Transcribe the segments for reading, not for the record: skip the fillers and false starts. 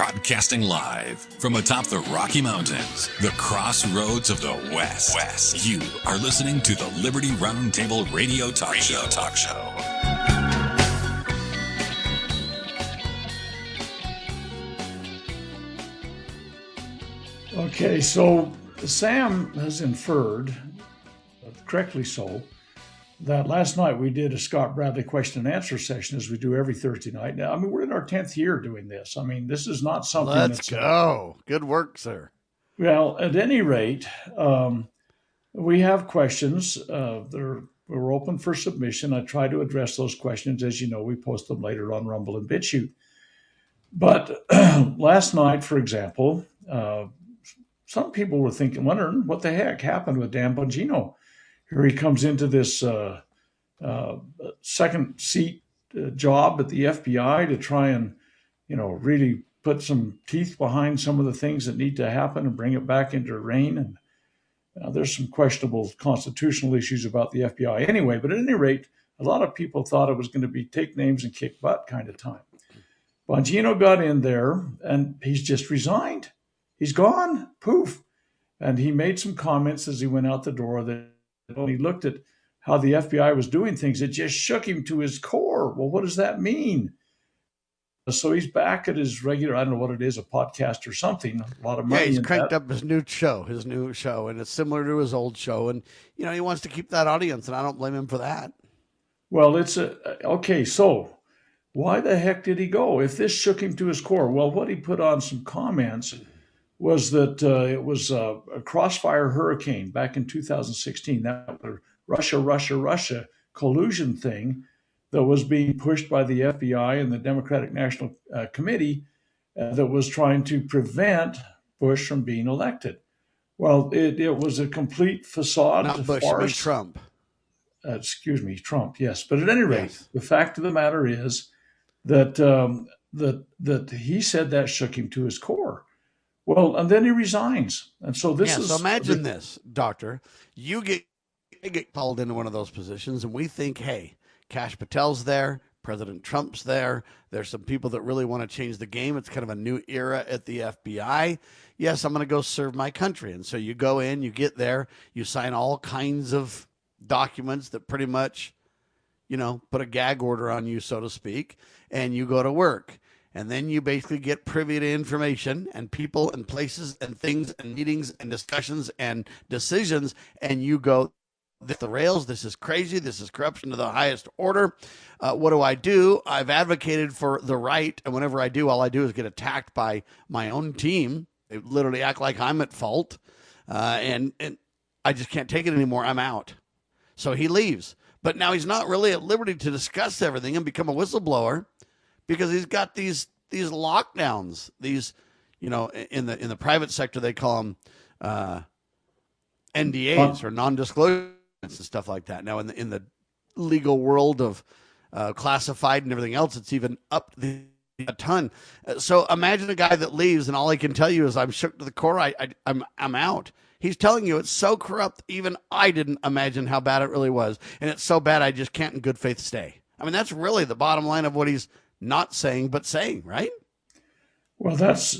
Broadcasting live from atop the Rocky Mountains, the crossroads of the West. You are listening to the Liberty RoundTable Radio Talk Show. Okay, so Sam has inferred, correctly so, that last night we did a Scott Bradley question and answer session, as we do every Thursday night. Now, I mean, we're in our 10th year doing this. I mean, this is not something Let's go. Good work, sir. Well, at any rate, we have questions. We're open for submission. I try to address those questions. As you know, we post them later on Rumble and BitChute. But last night, for example, some people were wondering what the heck happened with Dan Bongino. Here he comes into this second seat job at the FBI to try and, really put some teeth behind some of the things that need to happen and bring it back into reign. And there's some questionable constitutional issues about the FBI anyway. But at any rate, a lot of people thought it was going to be take names and kick butt kind of time. Bongino got in there and he's just resigned. He's gone, poof. And he made some comments as he went out the door that when he looked at how the FBI was doing things, it just shook him to his core. Well, what does that mean? So he's back at his regular, I don't know what it is, a podcast or something, a lot of money. Yeah, he's cranked up his new show, and it's similar to his old show. And, he wants to keep that audience, and I don't blame him for that. Well, okay, so why the heck did he go? If this shook him to his core, well, what he put on some comments was that it was a crossfire hurricane back in 2016, that Russia collusion thing that was being pushed by the FBI and the Democratic National Committee that was trying to prevent Bush from being elected. Well, it was a complete facade. Not Bush, farce. Trump. Trump, yes. But at any rate, yes. The fact of the matter is that that he said that shook him to his core. Well, and then he resigns. And so So imagine this, Doctor. You get called into one of those positions, and we think, hey, Kash Patel's there, President Trump's there. There's some people that really want to change the game. It's kind of a new era at the FBI. Yes, I'm going to go serve my country. And so you go in, you get there, you sign all kinds of documents that pretty much, put a gag order on you, so to speak, and you go to work. And then you basically get privy to information and people and places and things and meetings and discussions and decisions. And you go, this is the rails. This is crazy. This is corruption to the highest order. What do? I've advocated for the right. And whenever I do, all I do is get attacked by my own team. They literally act like I'm at fault. And I just can't take it anymore. I'm out. So he leaves. But now he's not really at liberty to discuss everything and become a whistleblower, because he's got these lockdowns, these, in the private sector, they call them NDAs or non-disclosure and stuff like that. Now in the legal world of classified and everything else, it's even up a ton. So imagine a guy that leaves and all he can tell you is, I'm shook to the core. I'm out. He's telling you it's so corrupt, even I didn't imagine how bad it really was. And it's so bad, I just can't in good faith stay. I mean, that's really the bottom line of what he's not saying, but saying, right? Well, that's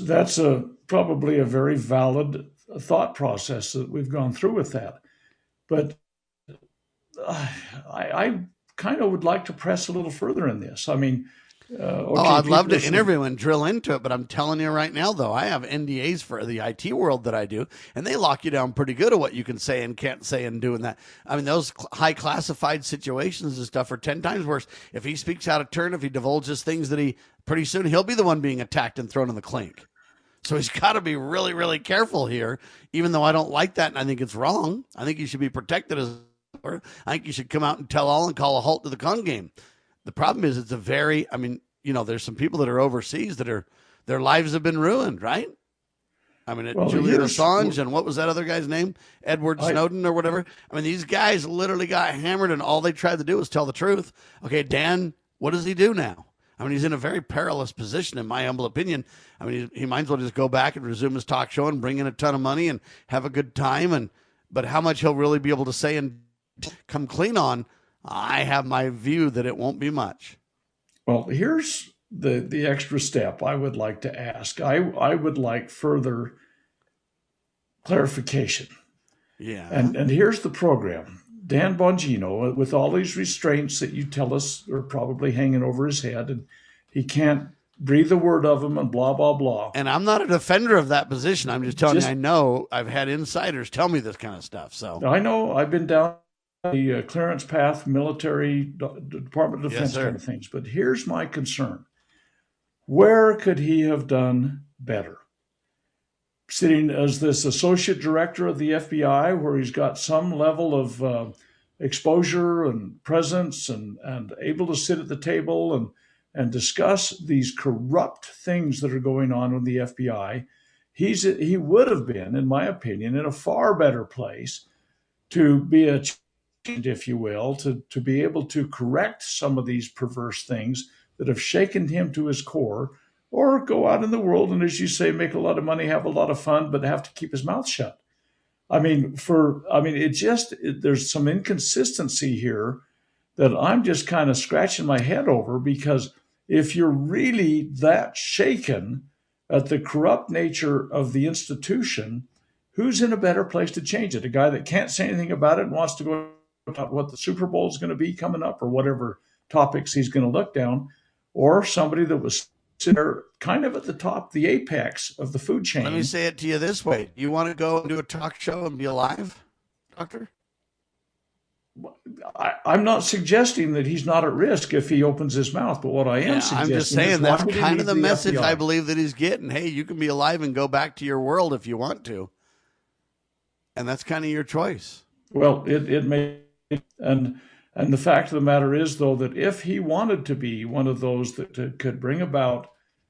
probably a very valid thought process that we've gone through with that. But I kind of would like to press a little further in this. I mean, I'd love to interview and drill into it, but I'm telling you right now, though, I have NDAs for the IT world that I do, and they lock you down pretty good at what you can say and can't say and doing that. I mean, those high classified situations and stuff are 10 times worse. If he speaks out of turn, if he divulges things that pretty soon he'll be the one being attacked and thrown in the clink. So he's got to be really, really careful here, even though I don't like that and I think it's wrong. I think he should be protected I think you should come out and tell all and call a halt to the con game. The problem is there's some people that are overseas that their lives have been ruined, right? I mean, Julian Assange and what was that other guy's name? Edward Snowden or whatever. I mean, these guys literally got hammered and all they tried to do was tell the truth. Okay, Dan, what does he do now? I mean, he's in a very perilous position, in my humble opinion. I mean, he might as well just go back and resume his talk show and bring in a ton of money and have a good time. But how much he'll really be able to say and come clean on, I have my view that it won't be much. Well, here's the extra step I would like to ask. I would like further clarification. Yeah. And here's the program. Dan Bongino, with all these restraints that you tell us are probably hanging over his head, and he can't breathe a word of them and blah, blah, blah. And I'm not a defender of that position. I'm just telling you, I know I've had insiders tell me this kind of stuff. So I know I've been down the clearance path, military, Department of Defense kind of things. But here's my concern. Where could he have done better? Sitting as this associate director of the FBI, where he's got some level of exposure and presence and able to sit at the table and discuss these corrupt things that are going on with the FBI, he would have been, in my opinion, in a far better place to be a, if you will, to be able to correct some of these perverse things that have shaken him to his core, or go out in the world and, as you say, make a lot of money, have a lot of fun, but have to keep his mouth shut. There's some inconsistency here that I'm just kind of scratching my head over, because if you're really that shaken at the corrupt nature of the institution, who's in a better place to change it? A guy that can't say anything about it and wants to go about what the Super Bowl is going to be coming up or whatever topics he's going to look down, or somebody that was sitting there kind of at the top, the apex of the food chain. Let me say it to you this way. You want to go and do a talk show and be alive, Doctor? I'm not suggesting that he's not at risk if he opens his mouth, but what I am suggesting I'm just saying that's kind of the message FBI. I believe that he's getting. Hey, you can be alive and go back to your world if you want to. And that's kind of your choice. Well, it may, and the fact of the matter is, though, that if he wanted to be one of those that could bring about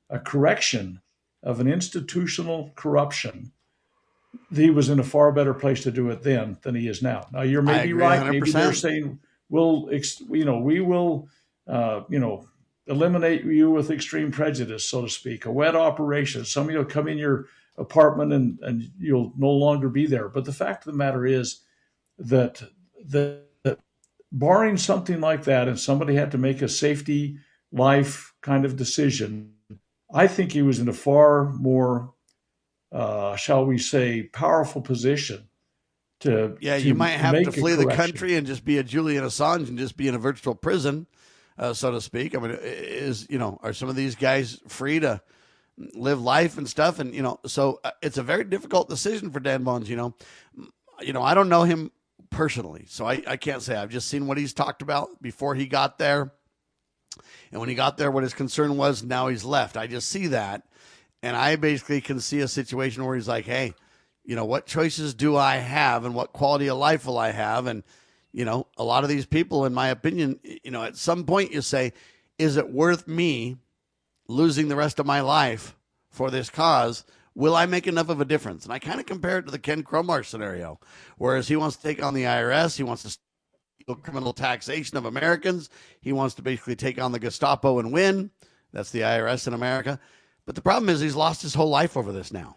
a correction of an institutional corruption, he was in a far better place to do it then than he is now. Now, you're maybe right. 100%. Maybe they're saying we will eliminate you with extreme prejudice, so to speak, a wet operation. Somebody will come in your apartment and you'll no longer be there. But the fact of the matter is that barring something like that, and somebody had to make a safety life kind of decision, I think he was in a far more shall we say, powerful position to. Yeah, you might have to flee the country and just be a Julian Assange and just be in a virtual prison, so to speak. I mean, are some of these guys free to live life and stuff? And, so it's a very difficult decision for Dan Bongino. I don't know him personally, so I can't say. I've just seen what he's talked about before he got there. And when he got there, what his concern was, now he's left. I just see that. And I basically can see a situation where he's like, hey, what choices do I have and what quality of life will I have? And, a lot of these people, in my opinion, at some point you say, is it worth me losing the rest of my life for this cause? Will I make enough of a difference? And I kind of compare it to the Ken Cromar scenario, whereas he wants to take on the IRS. He wants to steal criminal taxation of Americans. He wants to basically take on the Gestapo and win. That's the IRS in America. But the problem is he's lost his whole life over this now.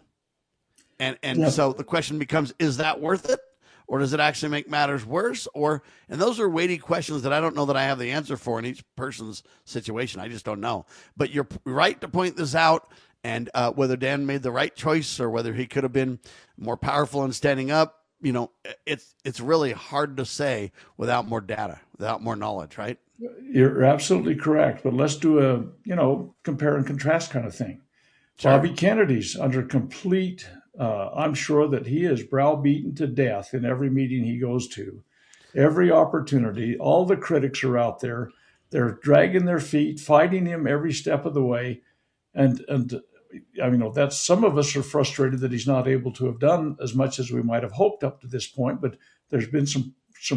And so the question becomes, is that worth it? Or does it actually make matters worse? And those are weighty questions that I don't know that I have the answer for in each person's situation. I just don't know. But you're right to point this out. And whether Dan made the right choice or whether he could have been more powerful in standing up, it's really hard to say without more data, without more knowledge, right? You're absolutely correct, but let's do a, compare and contrast kind of thing. Sure. Bobby Kennedy's under complete, I'm sure that he is browbeaten to death in every meeting he goes to, every opportunity. All the critics are out there. They're dragging their feet, fighting him every step of the way. And that's, some of us are frustrated that he's not able to have done as much as we might have hoped up to this point, but there's been some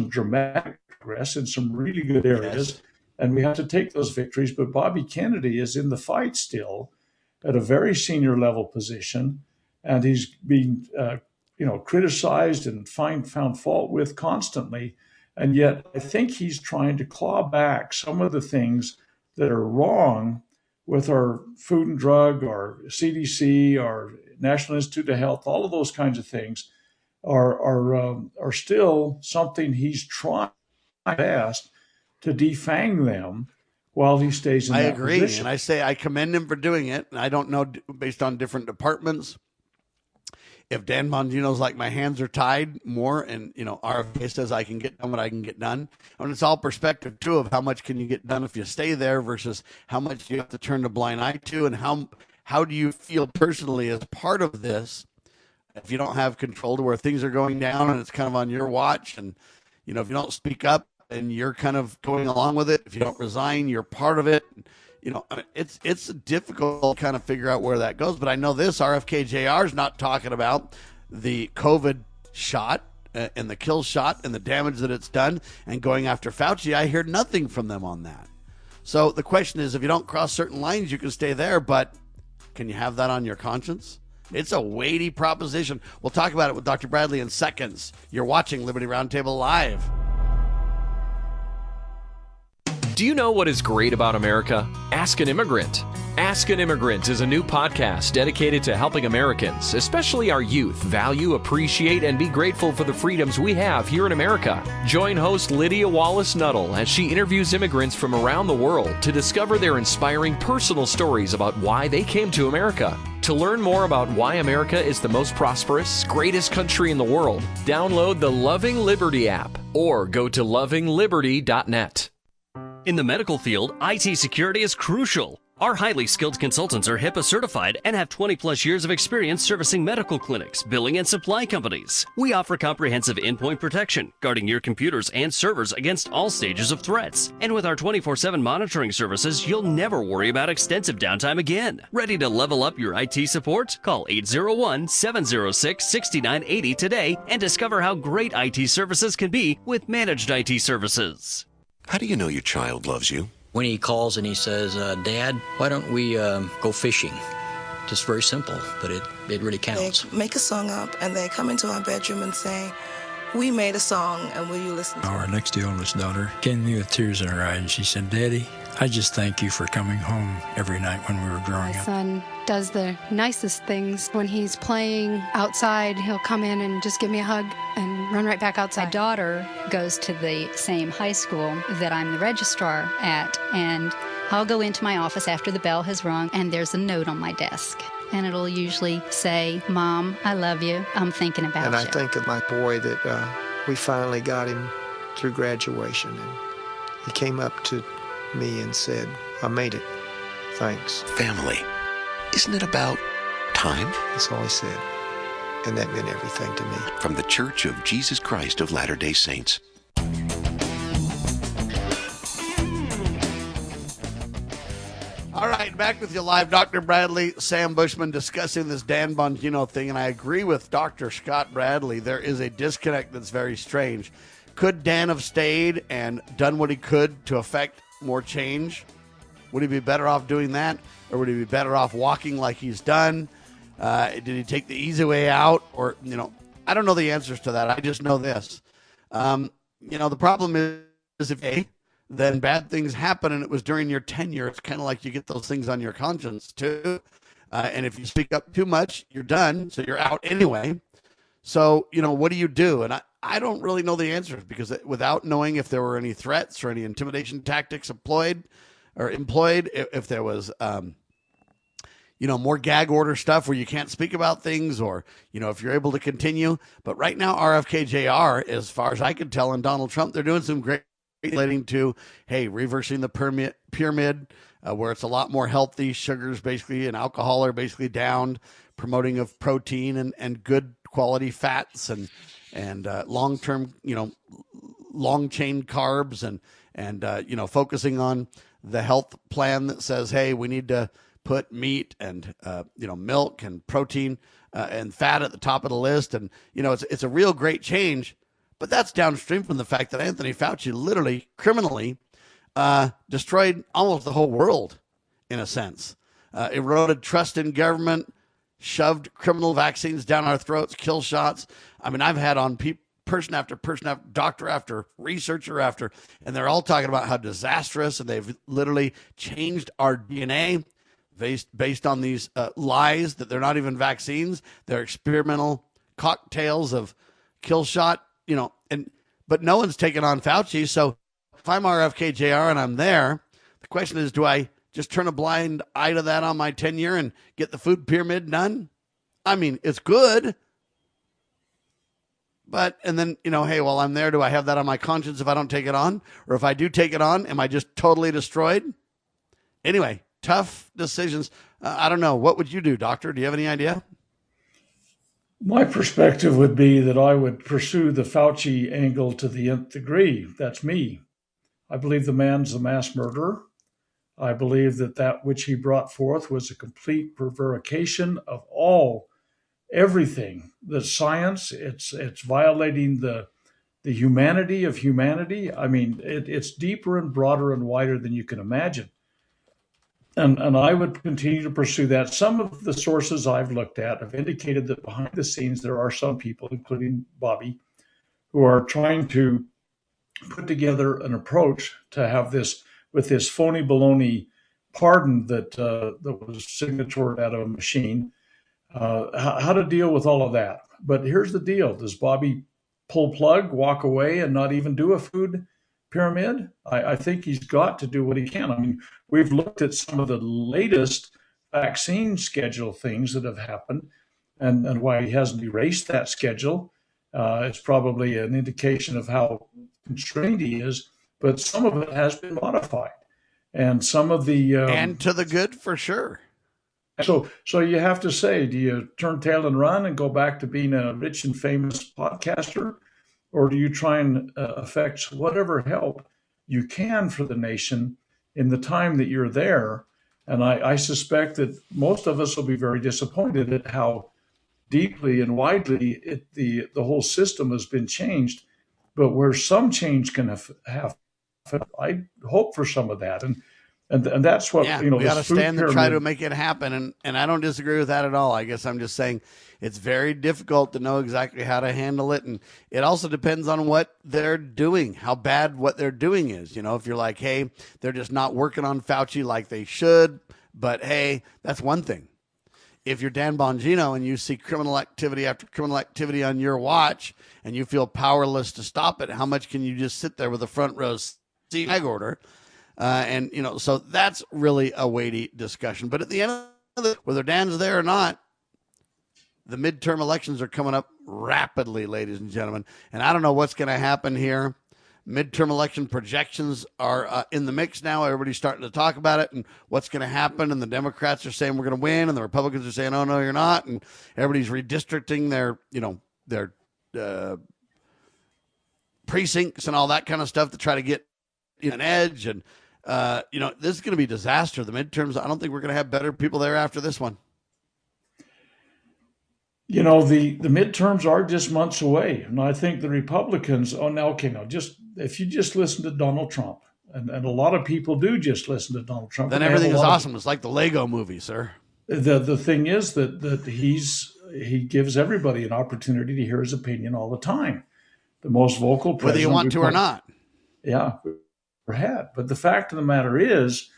dramatic progress in some really good areas, yes. And we have to take those victories. But Bobby Kennedy is in the fight still at a very senior level position, and he's being criticized and found fault with constantly. And yet I think he's trying to claw back some of the things that are wrong with our food and drug, our CDC, our National Institute of Health. All of those kinds of things are still something he's trying best to defang them while he stays in that agree. position. And I say I commend him for doing it. And I don't know, based on different departments, if Dan Bongino's like, my hands are tied more, and, RFK says I can get done what I can get done. And it's all perspective, too, of how much can you get done if you stay there versus how much you have to turn a blind eye to, and how do you feel personally as part of this if you don't have control to where things are going down and it's kind of on your watch. And, if you don't speak up and you're kind of going along with it, if you don't resign, you're part of it. It's difficult to kind of figure out where that goes. But I know this, RFK Jr. is not talking about the COVID shot and the kill shot and the damage that it's done and going after Fauci. I hear nothing from them on that. So the question is, if you don't cross certain lines, you can stay there, but can you have that on your conscience? It's a weighty proposition. We'll talk about it with Dr. Bradley in seconds. You're watching Liberty Roundtable Live. Do you know what is great about America? Ask an Immigrant. Ask an Immigrant is a new podcast dedicated to helping Americans, especially our youth, value, appreciate, and be grateful for the freedoms we have here in America. Join host Lydia Wallace-Nuttall as she interviews immigrants from around the world to discover their inspiring personal stories about why they came to America. To learn more about why America is the most prosperous, greatest country in the world, download the Loving Liberty app or go to lovingliberty.net. In the medical field, IT security is crucial. Our highly skilled consultants are HIPAA certified and have 20-plus years of experience servicing medical clinics, billing, and supply companies. We offer comprehensive endpoint protection, guarding your computers and servers against all stages of threats. And with our 24/7 monitoring services, you'll never worry about extensive downtime again. Ready to level up your IT support? Call 801-706-6980 today and discover how great IT services can be with managed IT services. How do you know your child loves you? When he calls and he says, Dad, why don't we go fishing? Just very simple, but it really counts. They make a song up and they come into our bedroom and say, we made a song and will you listen to it? Our next to oldest daughter came to me with tears in her eyes and she said, Daddy, I just thank you for coming home every night when we were growing up. My son does the nicest things. When he's playing outside, he'll come in and just give me a hug and run right back outside. My daughter goes to the same high school that I'm the registrar at, and I'll go into my office after the bell has rung, and there's a note on my desk. And it'll usually say, Mom, I love you. I'm thinking about you. And I think of my boy that we finally got him through graduation. And he came up to me and said, I made it. Thanks. Family. Isn't it about time? That's all he said. And that meant everything to me. From the Church of Jesus Christ of Latter-day Saints. All right, back with you live. Dr. Bradley, Sam Bushman discussing this Dan Bongino thing, and I agree with Dr. Scott Bradley. There is a disconnect that's very strange. Could Dan have stayed and done what he could to affect more change? Would he be better off doing that, or would he be better off walking like he's done? Did he take the easy way out? Or, I don't know the answers to that. I just know this. The problem is if then bad things happen and it was during your tenure, it's kind of like you get those things on your conscience too. And if you speak up too much, you're done. So you're out anyway. So, what do you do? And I don't really know the answers because without knowing if there were any threats or any intimidation tactics employed, if there was, more gag order stuff where you can't speak about things or, if you're able to continue. But right now, RFK Jr., as far as I can tell, and Donald Trump, they're doing some great relating to, reversing the pyramid where it's a lot more healthy. Sugars basically and alcohol are basically down, promoting of protein and good quality fats and long-term, long chain carbs and focusing on the health plan that says, hey, we need to put meat and, milk and protein and fat at the top of the list. And, it's a real great change. But that's downstream from the fact that Anthony Fauci literally, criminally, destroyed almost the whole world, in a sense. Eroded trust in government, shoved criminal vaccines down our throats, kill shots. I mean, I've had on person after person, after doctor after researcher after, and they're all talking about how disastrous, and they've literally changed our DNA based on these lies that they're not even vaccines. They're experimental cocktails of kill shot. But no one's taken on Fauci. So if I'm RFK Jr. and I'm there, The question is, do I just turn a blind eye to that on my tenure and get the food pyramid done? I mean, it's good. But, and then, hey, while I'm there, do I have that on my conscience if I don't take it on? Or if I do take it on, am I just totally destroyed? Anyway, tough decisions. I don't know. What would you do, Doctor? Do you have any idea? My perspective would be that I would pursue the Fauci angle to the nth degree. That's me. I believe the man's a mass murderer. I believe that which he brought forth was a complete prevarication of everything. The science, it's violating the humanity of humanity. I mean, it's deeper and broader and wider than you can imagine. And I would continue to pursue that. Some of the sources I've looked at have indicated that behind the scenes, there are some people, including Bobby, who are trying to put together an approach to have this, with this phony baloney pardon that was signatured out of a machine, how to deal with all of that. But here's the deal. Does Bobby pull plug, walk away, and not even do a food pyramid? I think he's got to do what he can. I mean, we've looked at some of the latest vaccine schedule things that have happened and why he hasn't erased that schedule. It's probably an indication of how constrained he is, but some of it has been modified. And some of the... and to the good, for sure. So you have to say, do you turn tail and run and go back to being a rich and famous podcaster? Or do you try and affect whatever help you can for the nation in the time that you're there? And I suspect that most of us will be very disappointed at how deeply and widely the whole system has been changed. But where some change can have, I hope for some of that. And that's what, we got to stand and try to make it happen. And I don't disagree with that at all. I guess I'm just saying it's very difficult to know exactly how to handle it. And it also depends on what they're doing, how bad what they're doing is. If you're like, hey, they're just not working on Fauci like they should. But hey, that's one thing. If you're Dan Bongino and you see criminal activity after criminal activity on your watch and you feel powerless to stop it, how much can you just sit there with a front row seat gag order? So that's really a weighty discussion. But at the end of the, whether Dan's there or not, the midterm elections are coming up rapidly, ladies and gentlemen. And I don't know what's going to happen here. Midterm election projections are in the mix now. Everybody's starting to talk about it and what's going to happen. And the Democrats are saying we're going to win, and the Republicans are saying, oh no, you're not. And everybody's redistricting their precincts and all that kind of stuff to try to get an edge. And this is going to be disaster. The midterms, I don't think we're going to have better people there after this one. The midterms are just months away. And I think the Republicans, if you just listen to Donald Trump, and a lot of people do just listen to Donald Trump. Then everything is awesome. It's like the Lego movie, sir. The thing is that he gives everybody an opportunity to hear his opinion all the time. The most vocal president. Whether you want to or not. Yeah. But the fact of the matter is,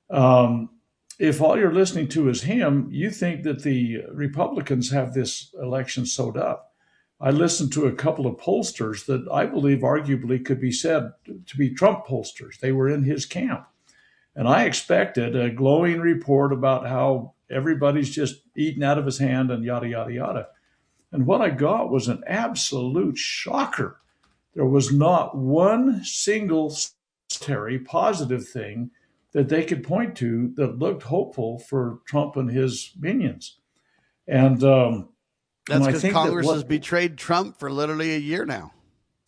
if all you're listening to is him, you think that the Republicans have this election sewed up. I listened to a couple of pollsters that I believe arguably could be said to be Trump pollsters. They were in his camp. And I expected a glowing report about how everybody's just eating out of his hand and yada, yada, yada. And what I got was an absolute shocker. There was not one single positive thing that they could point to that looked hopeful for Trump and his minions. And that's because Congress has betrayed Trump for literally a year now.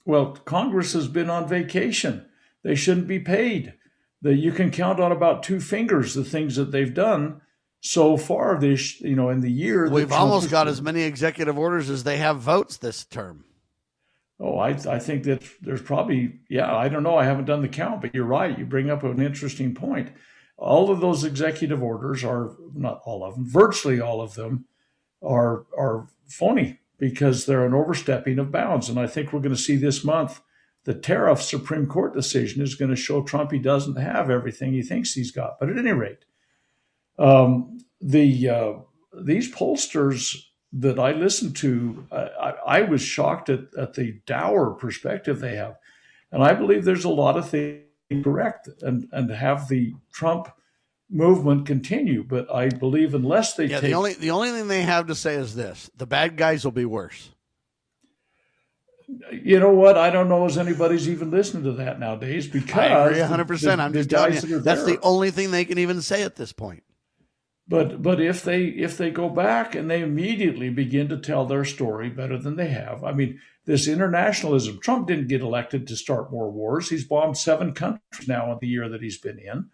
Well, Congress has been on vacation. They shouldn't be paid. You can count on about two fingers the things that they've done so far this, in the year. We've almost got as many executive orders as they have votes this term. Oh, I think that there's probably, I don't know. I haven't done the count, but you're right. You bring up an interesting point. All of those executive orders are, not all of them, virtually all of them are phony because they're an overstepping of bounds. And I think we're going to see this month the tariff Supreme Court decision is going to show Trump he doesn't have everything he thinks he's got. But at any rate, these pollsters that I listened to, I was shocked at the dour perspective they have. And I believe there's a lot of things correct and have the Trump movement continue. But I believe unless they take... The only thing they have to say is this: the bad guys will be worse. You know what? I don't know as anybody's even listening to that nowadays, because I agree 100%. I'm just telling you, that's the only thing they can even say at this point. But if they go back and they immediately begin to tell their story better than they have, I mean, this internationalism. Trump didn't get elected to start more wars. He's bombed 7 countries now in the year that he's been in.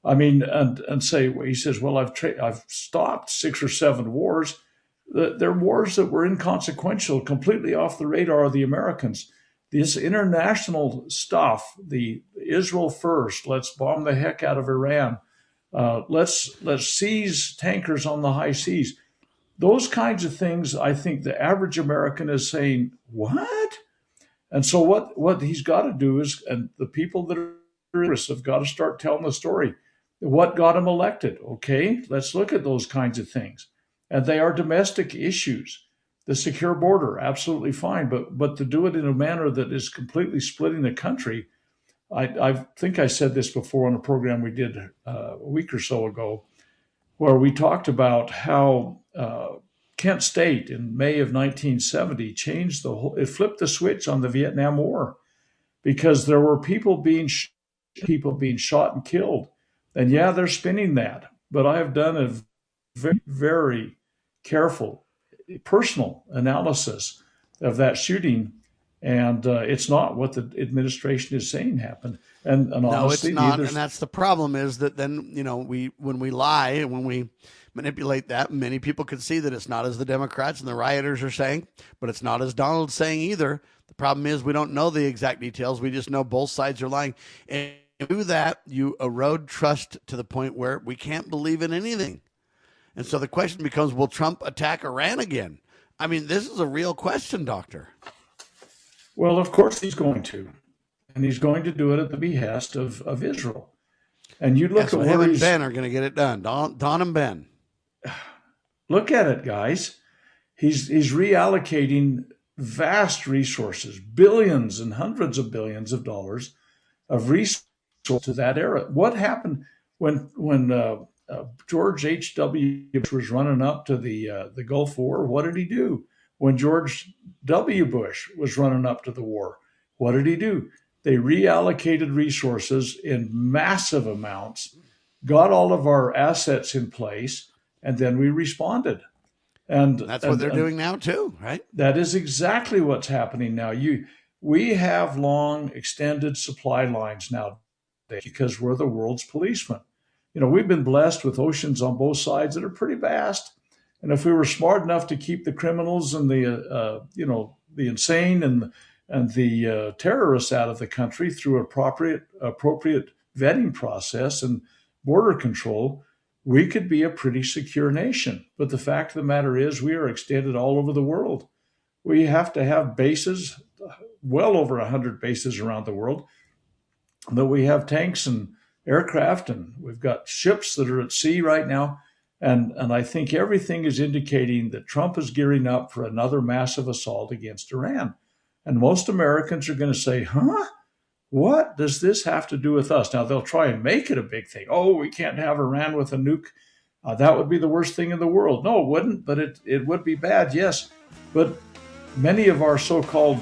I mean, and say, he says, well, I've stopped 6 or 7 wars. They're wars that were inconsequential, completely off the radar of the Americans. This international stuff, the Israel first, let's bomb the heck out of Iran. Let's seize tankers on the high seas. Those kinds of things, I think the average American is saying, what? And so what he's got to do is, and the people that are have got to start telling the story. What got him elected? Okay, let's look at those kinds of things. And they are domestic issues. The secure border, absolutely fine. But to do it in a manner that is completely splitting the country, I think I said this before on a program we did a week or so ago, where we talked about how Kent State in May of 1970 changed it flipped the switch on the Vietnam War, because there were people being shot and killed. And yeah, they're spinning that. But I have done a very, very careful, personal analysis of that shooting, and it's not what the administration is saying happened. And honestly, no, it's not. And that's the problem, is that then, when we lie and when we manipulate that, many people can see that it's not as the Democrats and the rioters are saying, but it's not as Donald's saying either. The problem is we don't know the exact details. We just know both sides are lying. And do that, you erode trust to the point where we can't believe in anything. And so the question becomes, will Trump attack Iran again? I mean, this is a real question, Doctor. Well, of course he's going to. And he's going to do it at the behest of Israel. And you look at him and Ben are going to get it done. Don and Ben. Look at it, guys. He's reallocating vast resources, billions and hundreds of billions of dollars of resources to that era. What happened when George H.W. Bush was running up to the Gulf War? What did he do? When George W. Bush was running up to the war, what did he do? They reallocated resources in massive amounts, got all of our assets in place, and then we responded. And that's what they're doing now too, right? That is exactly what's happening now. We have long extended supply lines now because we're the world's policemen. We've been blessed with oceans on both sides that are pretty vast. And if we were smart enough to keep the criminals and the insane and the terrorists out of the country through appropriate vetting process and border control, we could be a pretty secure nation. But the fact of the matter is, we are extended all over the world. We have to have bases, well over 100 bases around the world, that we have tanks and aircraft, and we've got ships that are at sea right now. And I think everything is indicating that Trump is gearing up for another massive assault against Iran. And most Americans are going to say, what does this have to do with us? Now, they'll try and make it a big thing. Oh, we can't have Iran with a nuke. That would be the worst thing in the world. No, it wouldn't, but it would be bad, yes. But many of our so-called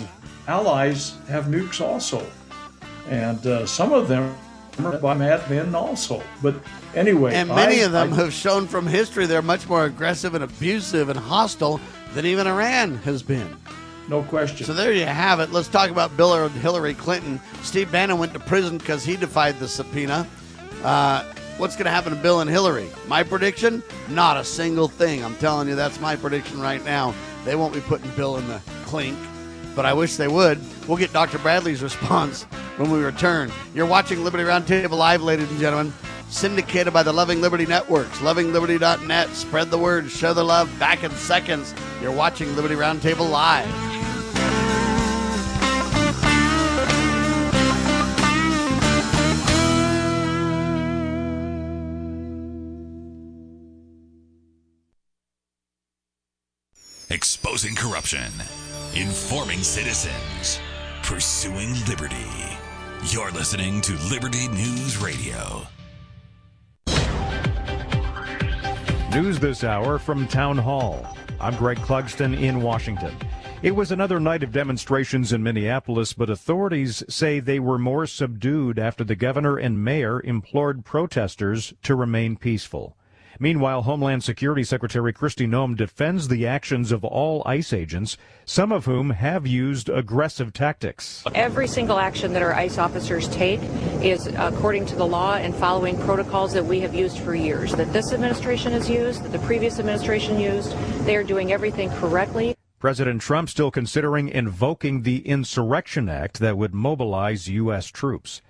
allies have nukes also. And some of them are by madmen also. But anyway. And many of them have shown from history they're much more aggressive and abusive and hostile than even Iran has been. No question. So there you have it. Let's talk about Bill and Hillary Clinton. Steve Bannon went to prison because he defied the subpoena. What's going to happen to Bill and Hillary? My prediction? Not a single thing. I'm telling you, that's my prediction right now. They won't be putting Bill in the clink, but I wish they would. We'll get Dr. Bradley's response when we return. You're watching Liberty Roundtable Live, ladies and gentlemen. Syndicated by the Loving Liberty Networks, lovingliberty.net. Spread the word, share the love. Back in seconds. You're watching Liberty Roundtable Live. Exposing corruption, informing citizens, pursuing liberty. You're listening to Liberty News Radio. News this hour from Town Hall. I'm Greg Clugston in Washington. It was another night of demonstrations in Minneapolis, but authorities say they were more subdued after the governor and mayor implored protesters to remain peaceful. Meanwhile, Homeland Security Secretary Kristi Noem defends the actions of all ICE agents, some of whom have used aggressive tactics. Every single action that our ICE officers take is according to the law and following protocols that we have used for years, that this administration has used, that the previous administration used. They are doing everything correctly. President Trump still considering invoking the Insurrection Act that would mobilize U.S. troops.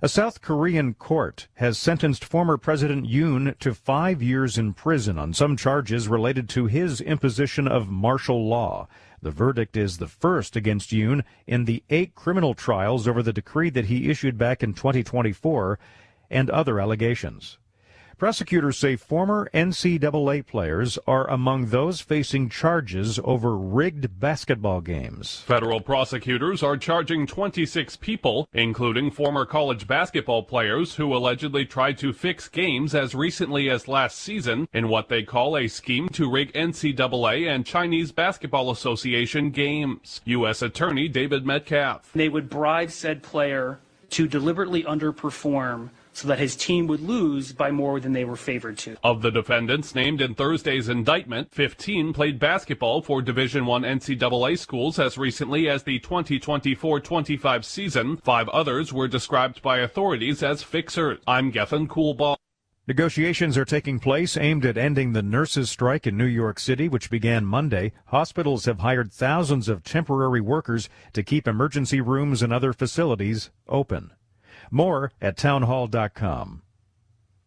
A South Korean court has sentenced former President Yoon to 5 years in prison on some charges related to his imposition of martial law. The verdict is the first against Yoon in the 8 criminal trials over the decree that he issued back in 2024 and other allegations. Prosecutors say former NCAA players are among those facing charges over rigged basketball games. Federal prosecutors are charging 26 people, including former college basketball players who allegedly tried to fix games as recently as last season in what they call a scheme to rig NCAA and Chinese Basketball Association games. U.S. Attorney David Metcalf. They would bribe said player to deliberately underperform so that his team would lose by more than they were favored to. Of the defendants named in Thursday's indictment, 15 played basketball for Division I NCAA schools as recently as the 2024-25 season. 5 others were described by authorities as fixers. I'm Gethin Coolball. Negotiations are taking place aimed at ending the nurses' strike in New York City, which began Monday. Hospitals have hired thousands of temporary workers to keep emergency rooms and other facilities open. More at townhall.com.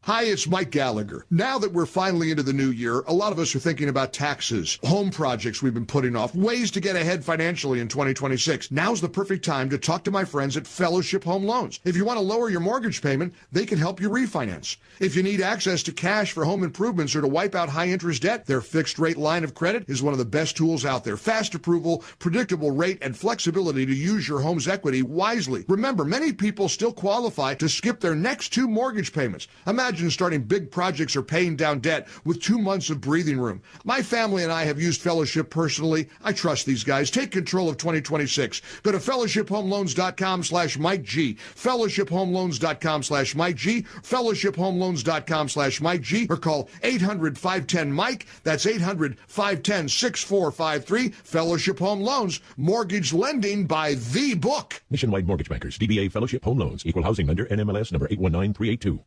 Hi, it's Mike Gallagher. Now that we're finally into the new year, a lot of us are thinking about taxes, home projects we've been putting off, ways to get ahead financially in 2026. Now's the perfect time to talk to my friends at Fellowship Home Loans. If you want to lower your mortgage payment, they can help you refinance. If you need access to cash for home improvements or to wipe out high-interest debt, their fixed-rate line of credit is one of the best tools out there. Fast approval, predictable rate, and flexibility to use your home's equity wisely. Remember, many people still qualify to skip their next 2 mortgage payments. Imagine starting big projects or paying down debt with 2 months of breathing room. My family and I have used Fellowship personally. I trust these guys. Take control of 2026. Go to fellowshiphomeloans.com/Mike G. fellowshiphomeloans.com/Mike G. fellowshiphomeloans.com/Mike G. or call 800-510-MIKE. That's 800-510-6453. Fellowship Home Loans. Mortgage lending by the book. Nationwide Mortgage Bankers. DBA Fellowship Home Loans. Equal housing lender. NMLS number 819382.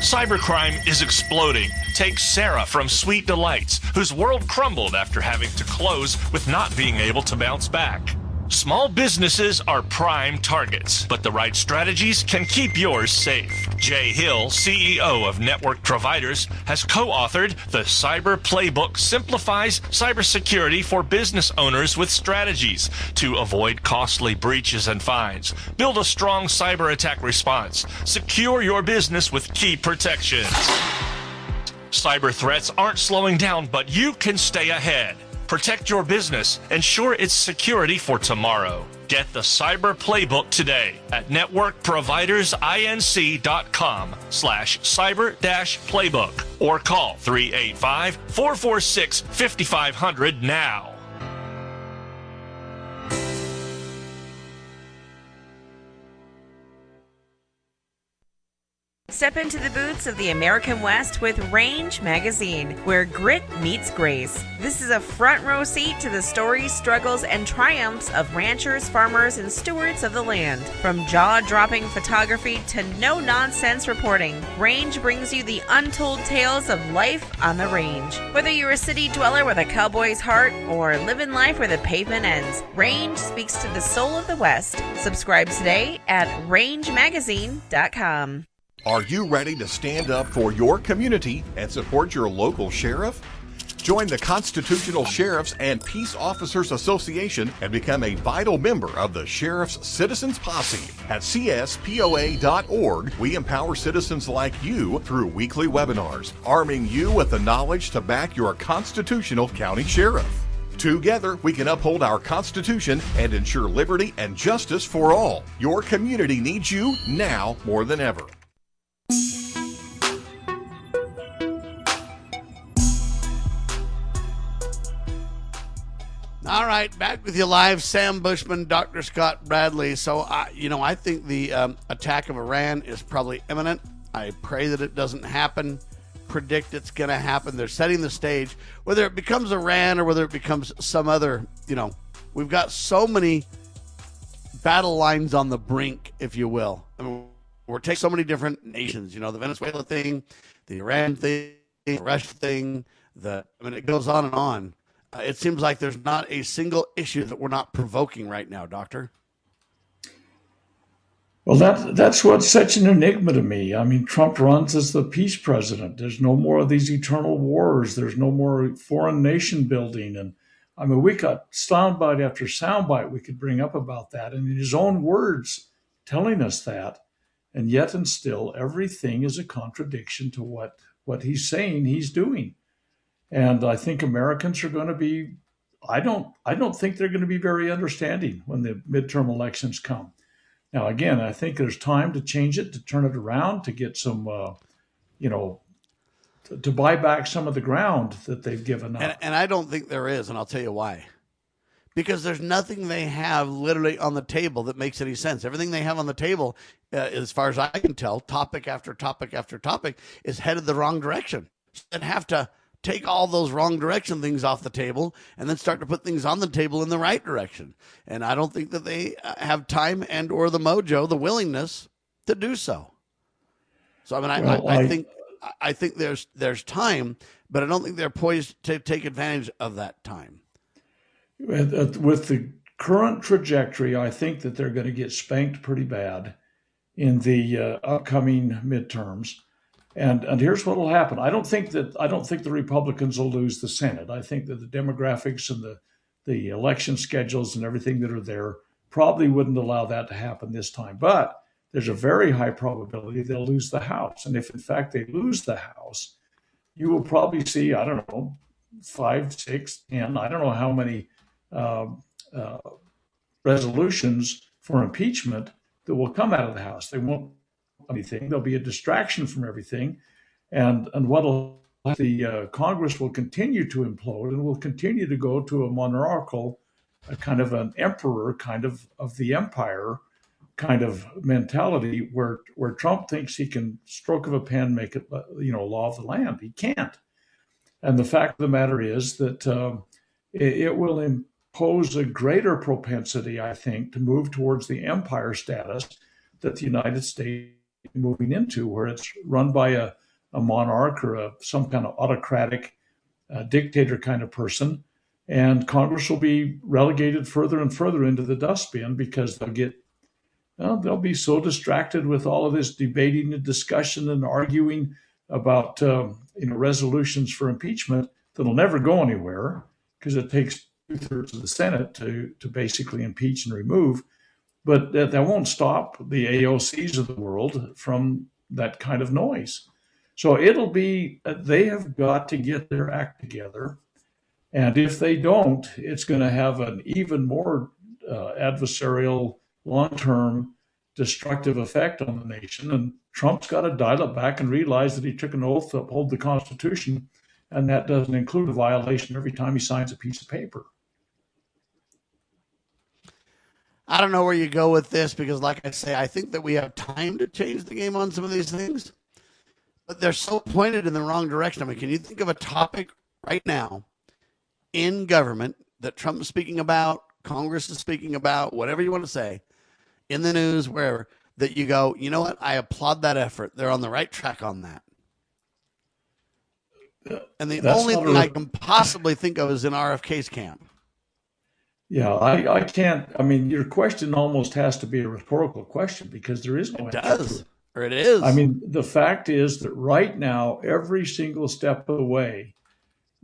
Cybercrime is exploding. Take Sarah from Sweet Delights, whose world crumbled after having to close with not being able to bounce back. Small businesses are prime targets, but the right strategies can keep yours safe. Jay Hill, CEO of Network Providers, has co-authored The Cyber Playbook Simplifies Cybersecurity for Business Owners with Strategies to avoid costly breaches and fines. Build a strong cyber attack response. Secure your business with key protections. Cyber threats aren't slowing down, but you can stay ahead. Protect your business. Ensure its security for tomorrow. Get the Cyber Playbook today at networkprovidersinc.com/cyber-playbook or call 385-446-5500 now. Step into the boots of the American West with Range Magazine, where grit meets grace. This is a front row seat to the stories, struggles, and triumphs of ranchers, farmers, and stewards of the land. From jaw-dropping photography to no-nonsense reporting, Range brings you the untold tales of life on the range. Whether you're a city dweller with a cowboy's heart or living life where the pavement ends, Range speaks to the soul of the West. Subscribe today at rangemagazine.com. Are you ready to stand up for your community and support your local sheriff? Join the Constitutional Sheriffs and Peace Officers Association and become a vital member of the Sheriff's Citizens Posse. At CSPOA.org, we empower citizens like you through weekly webinars, arming you with the knowledge to back your constitutional county sheriff. Together, we can uphold our Constitution and ensure liberty and justice for all. Your community needs you now more than ever. All right, back with you live, Sam Bushman, Dr. Scott Bradley. So, I think the attack of Iran is probably imminent. I pray that it doesn't happen. Predict it's going to happen. They're setting the stage. Whether it becomes Iran or whether it becomes some other, we've got so many battle lines on the brink, if you will. I mean, we're taking so many different nations, the Venezuela thing, the Iran thing, the Russia thing, it goes on and on. It seems like there's not a single issue that we're not provoking right now, Doctor. Well, that's what's such an enigma to me. I mean, Trump runs as the peace president. There's no more of these eternal wars. There's no more foreign nation building. And I mean, we got soundbite after soundbite we could bring up about that. And in his own words, telling us that. And yet and still, everything is a contradiction to what he's saying he's doing. And I think Americans are going to be, I don't think they're going to be very understanding when the midterm elections come. Now, again, I think there's time to change it, to turn it around, to get some, to buy back some of the ground that they've given up. And I don't think there is, and I'll tell you why. Because there's nothing they have literally on the table that makes any sense. Everything they have on the table, as far as I can tell, topic after topic after topic, is headed the wrong direction. So they have to take all those wrong direction things off the table and then start to put things on the table in the right direction. And I don't think that they have time and or the mojo, the willingness to do so. So, I mean, I think there's time, but I don't think they're poised to take advantage of that time. With the current trajectory, I think that they're going to get spanked pretty bad in the upcoming midterms. And here's what will happen. I don't think the Republicans will lose the Senate. I think that the demographics and the election schedules and everything that are there probably wouldn't allow that to happen this time. But there's a very high probability they'll lose the House. And if in fact they lose the House, you will probably see, 5, 6, 10, I don't know how many resolutions for impeachment that will come out of the House. They won't anything. There'll be a distraction from everything, and the Congress will continue to implode and will continue to go to a monarchical, a kind of an emperor kind of the empire kind of mentality where Trump thinks he can stroke of a pen make it law of the land. He can't, and the fact of the matter is that it will impose a greater propensity, I think, to move towards the empire status that the United States moving into, where it's run by a monarch or some kind of autocratic dictator kind of person, and Congress will be relegated further and further into the dustbin because they'll be so distracted with all of this debating and discussion and arguing about resolutions for impeachment that'll never go anywhere because it takes 2/3 of the Senate to basically impeach and remove. But that won't stop the AOCs of the world from that kind of noise. So they have got to get their act together. And if they don't, it's going to have an even more adversarial, long-term, destructive effect on the nation. And Trump's got to dial it back and realize that he took an oath to uphold the Constitution, and that doesn't include a violation every time he signs a piece of paper. I don't know where you go with this because, like I say, I think that we have time to change the game on some of these things, but they're so pointed in the wrong direction. I mean, can you think of a topic right now in government that Trump is speaking about, Congress is speaking about, whatever you want to say, in the news, wherever, that you go, you know what, I applaud that effort. They're on the right track on that. And the only thing I can possibly think of is in RFK's camp. Yeah, I can't. I mean, your question almost has to be a rhetorical question because there is no answer. It does, or it is. I mean, the fact is that right now, every single step of the way,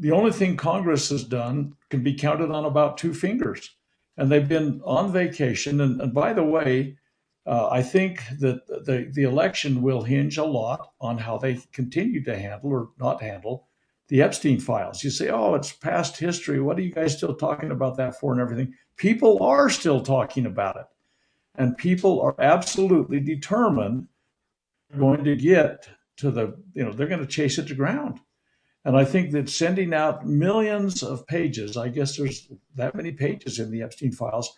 the only thing Congress has done can be counted on about 2 fingers. And they've been on vacation. And by the way, I think that the election will hinge a lot on how they continue to handle or not handle the Epstein files. You say, oh, it's past history. What are you guys still talking about that for and everything? People are still talking about it. And people are absolutely determined they're going to get to they're going to chase it to ground. And I think that sending out millions of pages, I guess there's that many pages in the Epstein files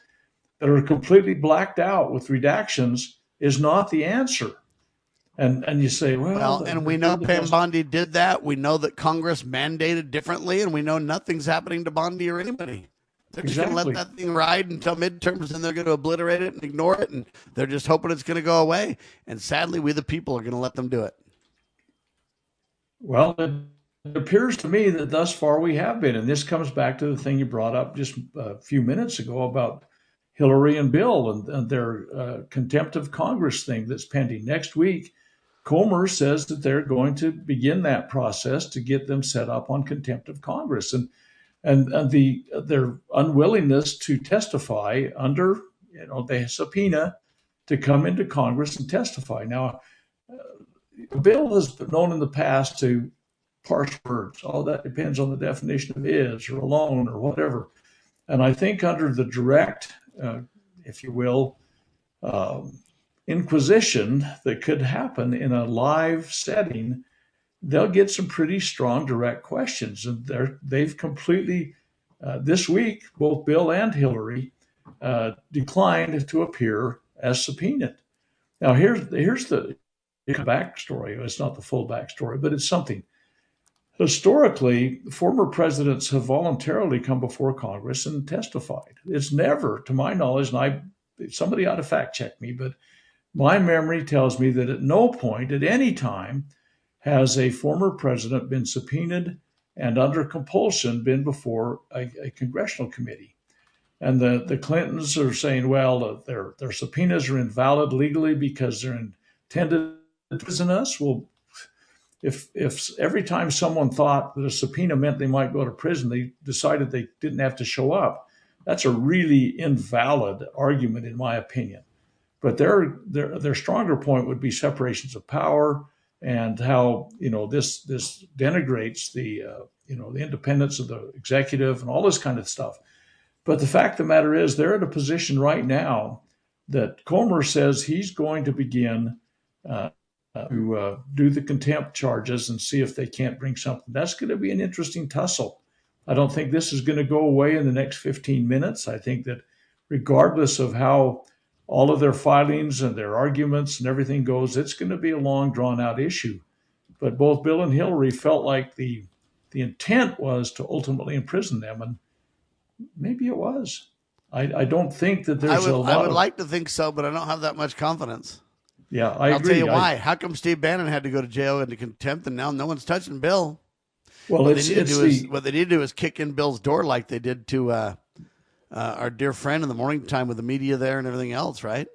that are completely blacked out with redactions is not the answer. And you say, well, and we know Pam Bondi did that. We know that Congress mandated differently, and we know nothing's happening to Bondi or anybody. They're just going to let that thing ride until midterms, and they're going to obliterate it and ignore it, and they're just hoping it's going to go away. And sadly, we the people are going to let them do it. Well, it appears to me that thus far we have been, and this comes back to the thing you brought up just a few minutes ago about Hillary and Bill and their contempt of Congress thing that's pending. Next week, Comer says that they're going to begin that process to get them set up on contempt of Congress. And their unwillingness to testify under the subpoena to come into Congress and testify. Now, Bill has been known in the past to parse words. All that depends on the definition of is or alone or whatever. And I think under the direct, if you will, inquisition that could happen in a live setting, they'll get some pretty strong direct questions. And they've completely, this week, both Bill and Hillary declined to appear as subpoenaed. Now, here's the backstory. It's not the full backstory, but it's something. Historically, former presidents have voluntarily come before Congress and testified. It's never, to my knowledge, and somebody ought to fact check me, but my memory tells me that at no point at any time has a former president been subpoenaed and under compulsion been before a congressional committee. And the Clintons are saying, well, their subpoenas are invalid legally because they're intended to prison us. Well, if every time someone thought that a subpoena meant they might go to prison, they decided they didn't have to show up, that's a really invalid argument, in my opinion. But their stronger point would be separations of power and how this denigrates the independence of the executive and all this kind of stuff. But the fact of the matter is, they're in a position right now that Comer says he's going to begin to do the contempt charges and see if they can't bring something. That's going to be an interesting tussle. I don't think this is going to go away in the next 15 minutes. I think that regardless of how all of their filings and their arguments and everything goes, it's going to be a long, drawn-out issue. But both Bill and Hillary felt like the intent was to ultimately imprison them, and maybe it was. I don't think that there's a lot. I would like to think so, but I don't have that much confidence. Yeah, I'll agree. tell you why. How come Steve Bannon had to go to jail into contempt, and now no one's touching Bill? Well, what they need to do is kick in Bill's door like they did to our dear friend in the morning time with the media there and everything else, right?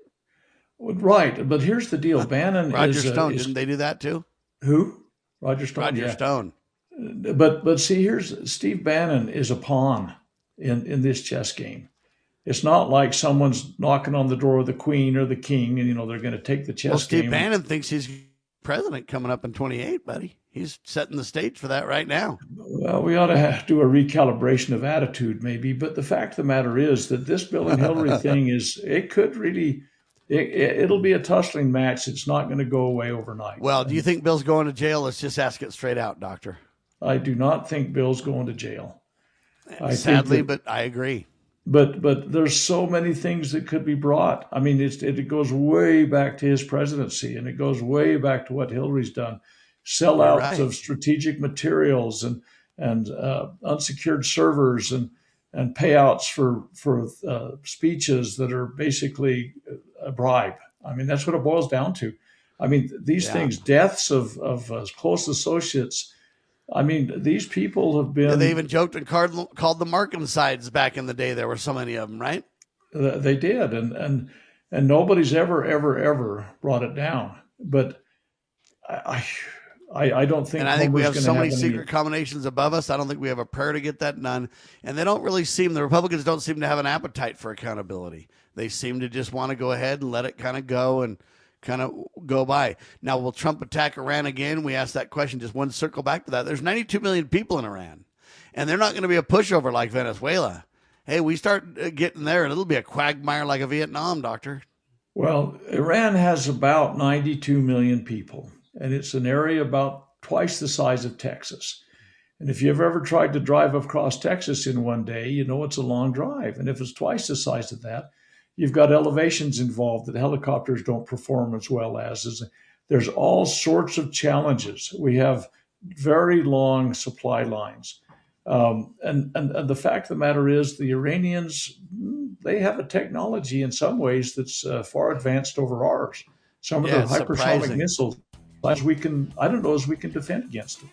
Right, but here's the deal. Bannon Roger Stone, didn't they do that too? Who? Roger Stone. Roger Stone. But see, here's Steve Bannon is a pawn in this chess game. It's not like someone's knocking on the door of the queen or the king, and they're going to take the chess game. Well, Steve Bannon thinks he's president coming up in 28, buddy. He's setting the stage for that right now. Well, we ought to do a recalibration of attitude, maybe. But the fact of the matter is that this Bill and Hillary thing it'll be a tussling match. It's not going to go away overnight. Well, do you think Bill's going to jail? Let's just ask it straight out, Doctor. I do not think Bill's going to jail. Sadly, but I agree. But there's so many things that could be brought. I mean, it goes way back to his presidency, and it goes way back to what Hillary's done. Sellouts of strategic materials and unsecured servers and payouts for speeches that are basically a bribe. I mean, that's what it boils down to. I mean, these things, deaths of close associates. I mean, these people have been. Yeah, they even joked and called the Markham sides back in the day. There were so many of them, right? They did, and nobody's ever brought it down. But I don't think. And I think we have so many secret combinations above us. I don't think we have a prayer to get that done. And they don't really seem. The Republicans don't seem to have an appetite for accountability. They seem to just want to go ahead and let it kind of go and kind of go by. Now, will Trump attack Iran again? We asked that question. Just one circle back to that. There's 92 million people in Iran, and they're not going to be a pushover like Venezuela. Hey, we start getting there, and it'll be a quagmire like a Vietnam, Doctor. Well, Iran has about 92 million people, and it's an area about twice the size of Texas. And if you've ever tried to drive across Texas in one day, you know it's a long drive. And if it's twice the size of that, you've got elevations involved that helicopters don't perform as well as. There's all sorts of challenges. We have very long supply lines. And the fact of the matter is the Iranians, they have a technology in some ways that's far advanced over ours. Some of the hypersonic missiles, I don't know as we can defend against them.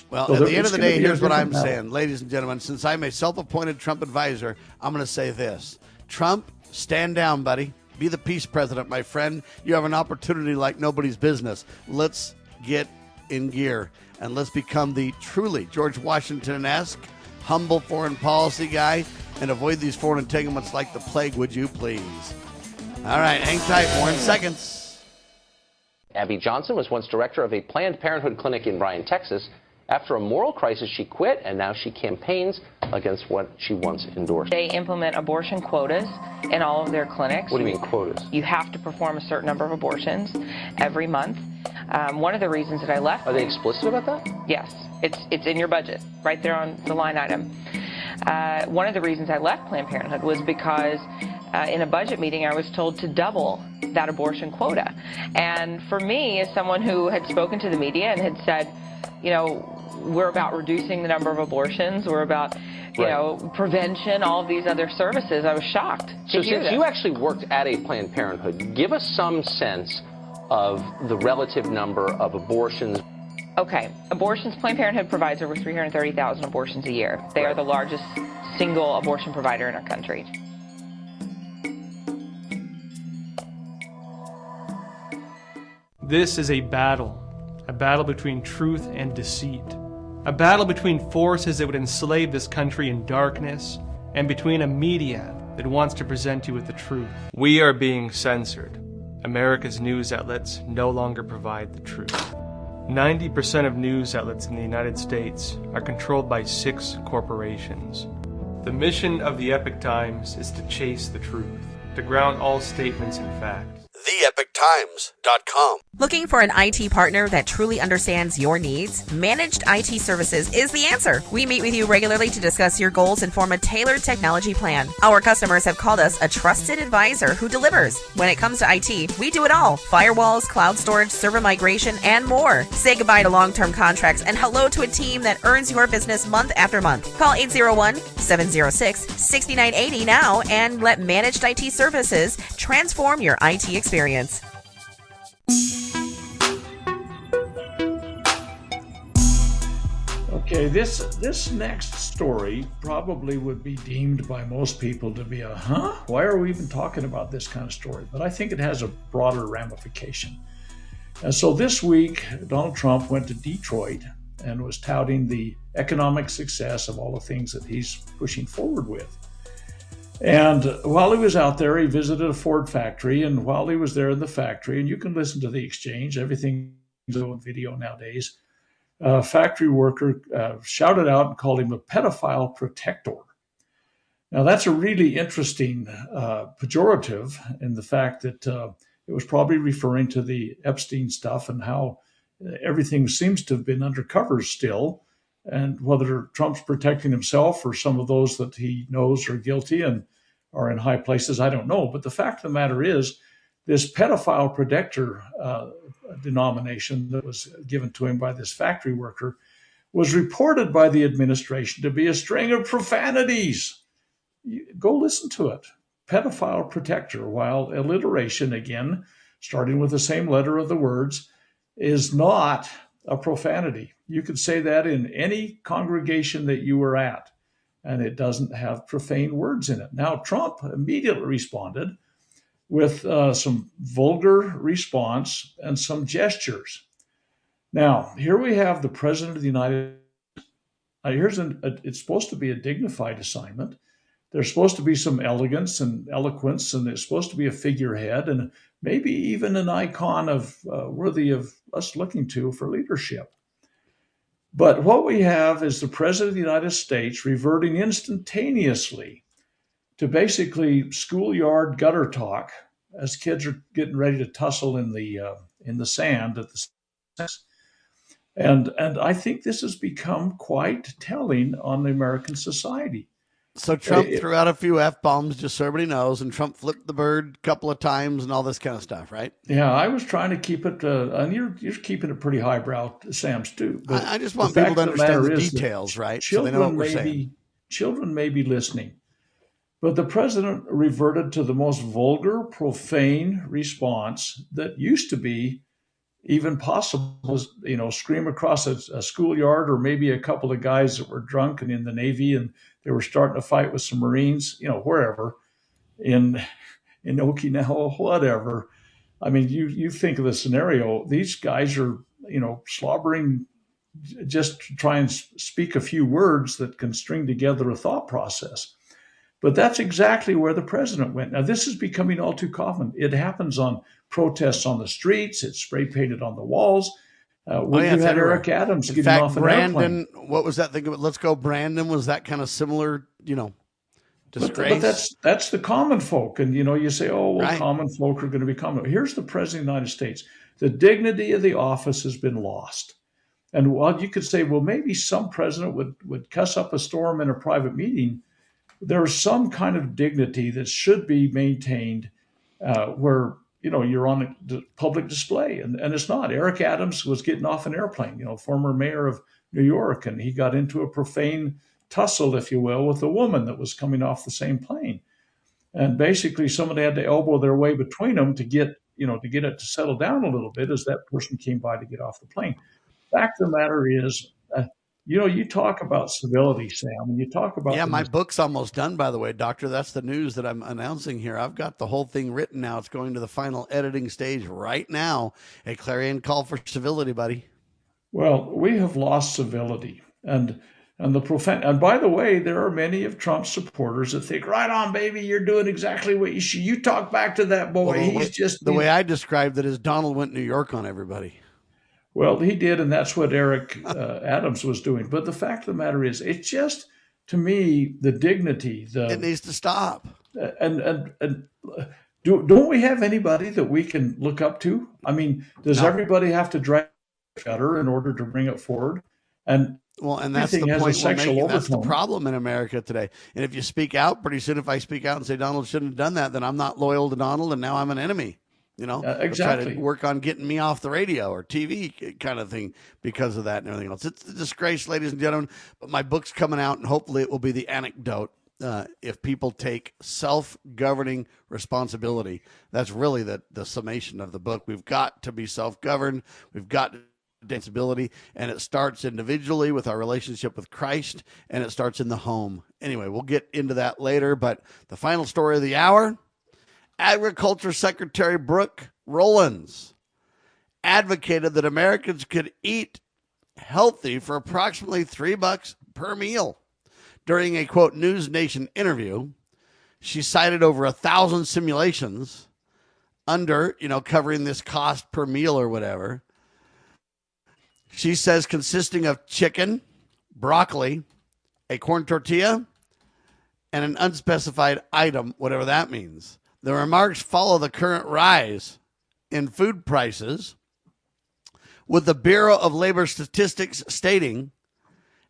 Well, so at the end of the day, here's what I'm saying. Ladies and gentlemen, since I'm a self-appointed Trump advisor, I'm going to say this. Trump, stand down, buddy. Be the peace president, my friend. You have an opportunity like nobody's business. Let's get in gear, and let's become the truly George Washington-esque, humble foreign policy guy, and avoid these foreign entanglements like the plague, would you please? All right, hang tight. More in seconds. Abby Johnson was once director of a Planned Parenthood clinic in Bryan, Texas. After a moral crisis, she quit, and now she campaigns against what she once endorsed. They implement abortion quotas in all of their clinics. What do you mean quotas? You have to perform a certain number of abortions every month. One of the reasons that I left... Are they explicit about that? Yes. It's in your budget, right there on the line item. One of the reasons I left Planned Parenthood was because in a budget meeting I was told to double that abortion quota. And for me, as someone who had spoken to the media and had said, you know, we're about reducing the number of abortions, we're about, you know, prevention, all of these other services, I was shocked to hear since that. You actually worked at a Planned Parenthood, give us some sense of the relative number of abortions. Okay, abortions, Planned Parenthood provides over 330,000 abortions a year. They are the largest single abortion provider in our country. This is a battle between truth and deceit, a battle between forces that would enslave this country in darkness, and between a media that wants to present you with the truth. We are being censored. America's news outlets no longer provide the truth. 90% of news outlets in the United States are controlled by 6 corporations. The mission of the Epoch Times is to chase the truth, to ground all statements in fact. TheEpochTimes.com. Looking for an IT partner that truly understands your needs? Managed IT Services is the answer. We meet with you regularly to discuss your goals and form a tailored technology plan. Our customers have called us a trusted advisor who delivers. When it comes to IT, we do it all. Firewalls, cloud storage, server migration, and more. Say goodbye to long-term contracts and hello to a team that earns your business month after month. Call 801-706-6980 now and let Managed IT Services transform your IT experience. Okay, this next story probably would be deemed by most people to be a, why are we even talking about this kind of story? But I think it has a broader ramification. And so this week, Donald Trump went to Detroit and was touting the economic success of all the things that he's pushing forward with. And while he was out there, he visited a Ford factory. And while he was there in the factory, and you can listen to the exchange, everything's on video nowadays, a factory worker shouted out and called him a pedophile protector. Now, that's a really interesting pejorative in the fact that it was probably referring to the Epstein stuff and how everything seems to have been undercover still. And whether Trump's protecting himself or some of those that he knows are guilty and are in high places, I don't know. But the fact of the matter is, this pedophile protector denomination that was given to him by this factory worker was reported by the administration to be a string of profanities. Go listen to it. Pedophile protector, while alliteration, again, starting with the same letter of the words, is not a profanity. You could say that in any congregation that you were at, and it doesn't have profane words in it. Now, Trump immediately responded with some vulgar response and some gestures. Now, here we have the President of the United States. It's supposed to be a dignified assignment. There's supposed to be some elegance and eloquence, and it's supposed to be a figurehead. And maybe even an icon of worthy of us looking to for leadership. But what we have is the President of the United States reverting instantaneously to basically schoolyard gutter talk as kids are getting ready to tussle in the sand at the. And I think this has become quite telling on the American society. So Trump threw out a few F-bombs, just so everybody knows, and Trump flipped the bird a couple of times and all this kind of stuff, right? Yeah, I was trying to keep it, and you're keeping it pretty highbrow, Sam's too. But I just want people to understand the details, right? So they know what we're saying. Children may be listening, but the president reverted to the most vulgar, profane response that used to be even possible, scream across a schoolyard, or maybe a couple of guys that were drunk and in the Navy and they were starting to fight with some Marines, wherever, in Okinawa, whatever. I mean, you think of the scenario, these guys are, slobbering just to try and speak a few words that can string together a thought process. But that's exactly where the president went. Now, this is becoming all too common. It happens on protests on the streets. It's spray painted on the walls. You had Eric Adams getting off an airplane. What was that thing? Let's go, Brandon. Was that kind of similar, disgrace? But that's the common folk. And, you say, right. Common folk are going to be common. Here's the president of the United States. The dignity of the office has been lost. And while you could say, well, maybe some president would cuss up a storm in a private meeting, there's some kind of dignity that should be maintained where, you're on a public display. And it's not. Eric Adams was getting off an airplane, former mayor of New York, and he got into a profane tussle, if you will, with a woman that was coming off the same plane. And basically somebody had to elbow their way between them to get it to settle down a little bit as that person came by to get off the plane. Fact of the matter is, you talk about civility, Sam, and you talk about... Yeah, my book's almost done, by the way, Doctor. That's the news that I'm announcing here. I've got the whole thing written now. It's going to the final editing stage right now. A clarion call for civility, buddy. Well, we have lost civility. And the profane... And by the way, there are many of Trump's supporters that think, right on, baby, you're doing exactly what you should. You talk back to that boy. Well, the way I described it is Donald went New York on everybody. Well, he did, and that's what Eric Adams was doing. But the fact of the matter is, it's just, to me, the dignity. It needs to stop. And don't we have anybody that we can look up to? I mean, does everybody have to drag gutter in order to bring it forward? And that's the point we're making. That's the problem in America today. And if you speak out, pretty soon if I speak out and say Donald shouldn't have done that, then I'm not loyal to Donald, and now I'm an enemy. Exactly. Try to work on getting me off the radio or TV kind of thing because of that and everything else. It's a disgrace, ladies and gentlemen. But my book's coming out, and hopefully it will be the anecdote. If people take self-governing responsibility, that's really the summation of the book. We've got to be self-governed. We've got responsibility, and it starts individually with our relationship with Christ, and it starts in the home. Anyway, we'll get into that later. But the final story of the hour. Agriculture Secretary Brooke Rollins advocated that Americans could eat healthy for approximately $3 per meal. During a, quote, News Nation interview, she cited over 1,000 simulations under, covering this cost per meal or whatever. She says consisting of chicken, broccoli, a corn tortilla, and an unspecified item, whatever that means. The remarks follow the current rise in food prices, with the Bureau of Labor Statistics stating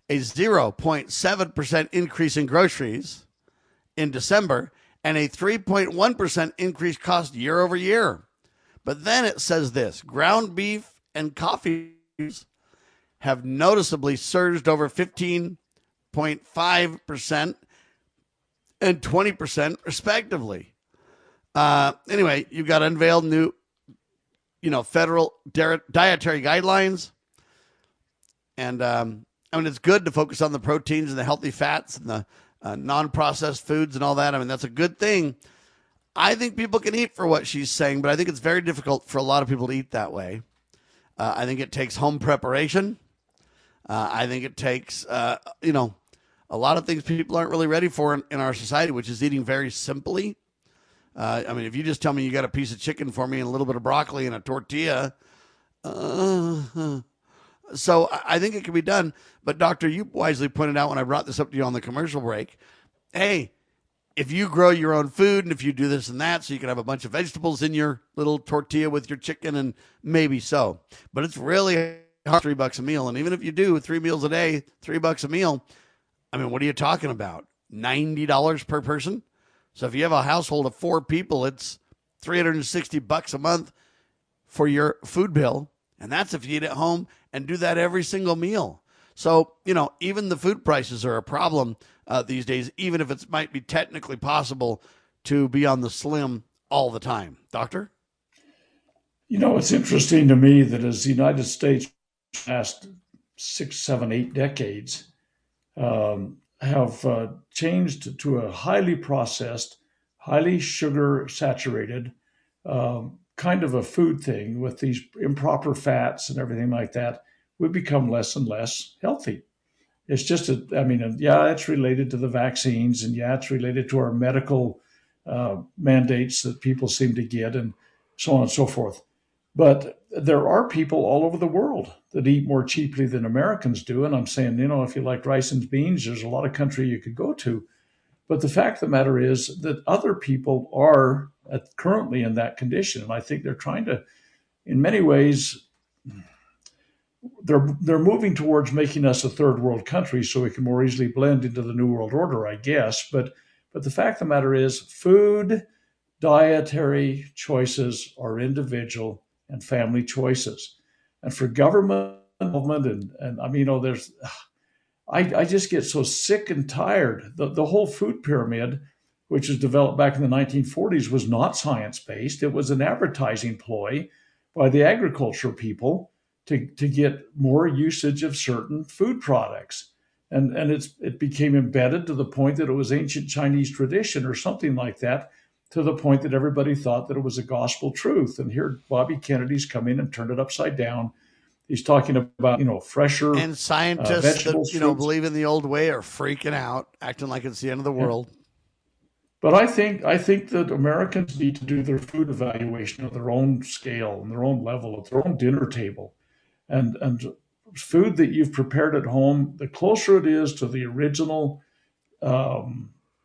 a 0.7% increase in groceries in December and a 3.1% increase cost year over year. But then it says this: ground beef and coffee have noticeably surged over 15.5% and 20% respectively. Anyway, you've got unveiled new, federal dietary guidelines. And, it's good to focus on the proteins and the healthy fats and the non-processed foods and all that. That's a good thing. I think people can eat for what she's saying, but I think it's very difficult for a lot of people to eat that way. I think it takes home preparation. I think it takes, a lot of things people aren't really ready for in our society, which is eating very simply. I mean, if you just tell me you got a piece of chicken for me and a little bit of broccoli and a tortilla, so I think it can be done. But Doctor, you wisely pointed out when I brought this up to you on the commercial break, hey, if you grow your own food and if you do this and that, so you can have a bunch of vegetables in your little tortilla with your chicken, and maybe so. But it's really hard, $3 a meal. And even if you do 3 meals a day, $3 a meal, I mean, what are you talking about? $90 per person? So if you have a household of 4 people, it's $360 a month for your food bill. And that's if you eat at home and do that every single meal. So, you know, even the food prices are a problem these days, even if it might be technically possible to be on the slim all the time. Doctor? You know, it's interesting to me that as the United States past 6, 7, 8 decades have changed to a highly processed, highly sugar saturated kind of a food thing with these improper fats and everything like that, we become less and less healthy. It's just, it's related to the vaccines, and it's related to our medical mandates that people seem to get, and so on and so forth. But there are people all over the world that eat more cheaply than Americans do. And I'm saying, you know, if you like rice and beans, there's a lot of country you could go to. But the fact of the matter is that other people are currently in that condition. And I think they're trying to, in many ways, they're moving towards making us a third world country so we can more easily blend into the New World Order, I guess. But the fact of the matter is, food, dietary choices are individual and family choices. And for government involvement, and I mean, you know, I just get so sick and tired. The whole food pyramid, which was developed back in the 1940s, was not science-based. It was an advertising ploy by the agriculture people to get more usage of certain food products. And it became embedded to the point that it was ancient Chinese tradition or something like that, to the point that everybody thought that it was a gospel truth. And here Bobby Kennedy's come in and turned it upside down. He's talking about, you know, fresher and scientists that, you know, believe in the old way are freaking out, acting like it's the end of the world. But I think that Americans need to do their food evaluation at their own scale and their own level, at their own dinner table. And food that you've prepared at home, the closer it is to the original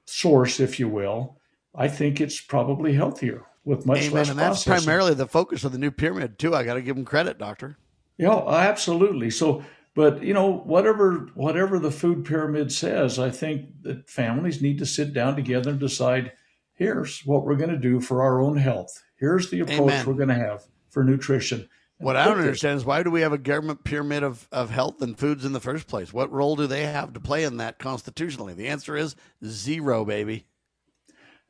source, if you will, I think it's probably healthier with much less processing. And that's primarily the focus of the new pyramid, too. I got to give them credit, Doctor. Yeah, absolutely. So, but, you know, whatever the food pyramid says, I think that families need to sit down together and decide, here's what we're going to do for our own health. Here's the approach we're going to have for nutrition. What I don't understand is, why do we have a government pyramid of health and foods in the first place? What role do they have to play in that constitutionally? The answer is 0, baby.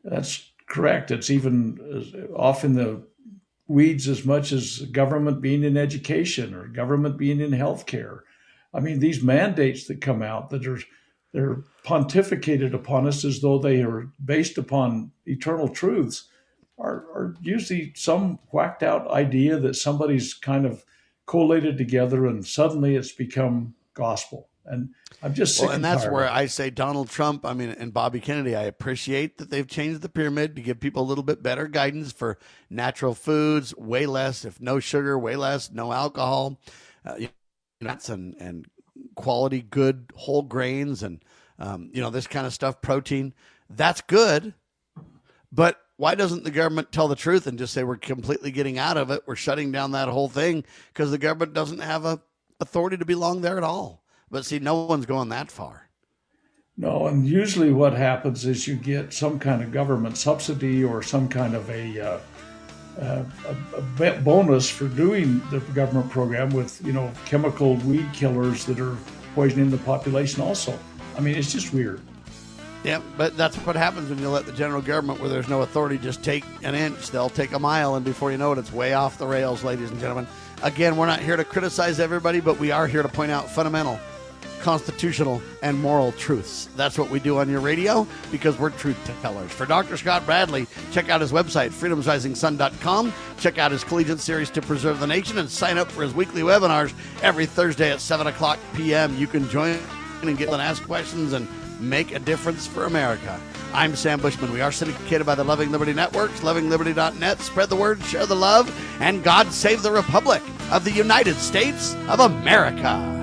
That's correct. It's even off in the weeds as much as government being in education or government being in healthcare. I mean, these mandates that come out that they're pontificated upon us as though they are based upon eternal truths are usually some whacked out idea that somebody's kind of collated together and suddenly it's become gospel. And I'm just sick and that's tired. where I say Donald Trump, and Bobby Kennedy, I appreciate that they've changed the pyramid to give people a little bit better guidance for natural foods, way less, if no sugar, way less, no alcohol, nuts and quality, good whole grains and, this kind of stuff, protein. That's good. But why doesn't the government tell the truth and just say we're completely getting out of it? We're shutting down that whole thing because the government doesn't have a authority to belong there at all. But see, no one's going that far. No, and usually what happens is you get some kind of government subsidy or some kind of a bonus for doing the government program with, chemical weed killers that are poisoning the population also. I mean, it's just weird. Yeah, but that's what happens when you let the general government, where there's no authority, just take an inch. They'll take a mile, and before you know it, it's way off the rails, ladies and gentlemen. Again, we're not here to criticize everybody, but we are here to point out fundamental, constitutional, and moral truths. That's what we do on your radio, because we're truth tellers. For Dr. Scott Bradley, check out his website, freedomsrisingsun.com. Check out his collegiate series, To Preserve the Nation, and sign up for his weekly webinars every Thursday at 7 o'clock p.m. You can join and get and ask questions and make a difference for America. I'm Sam Bushman. We are syndicated by the Loving Liberty Networks, lovingliberty.net. Spread the word, share the love, and God save the Republic of the United States of America.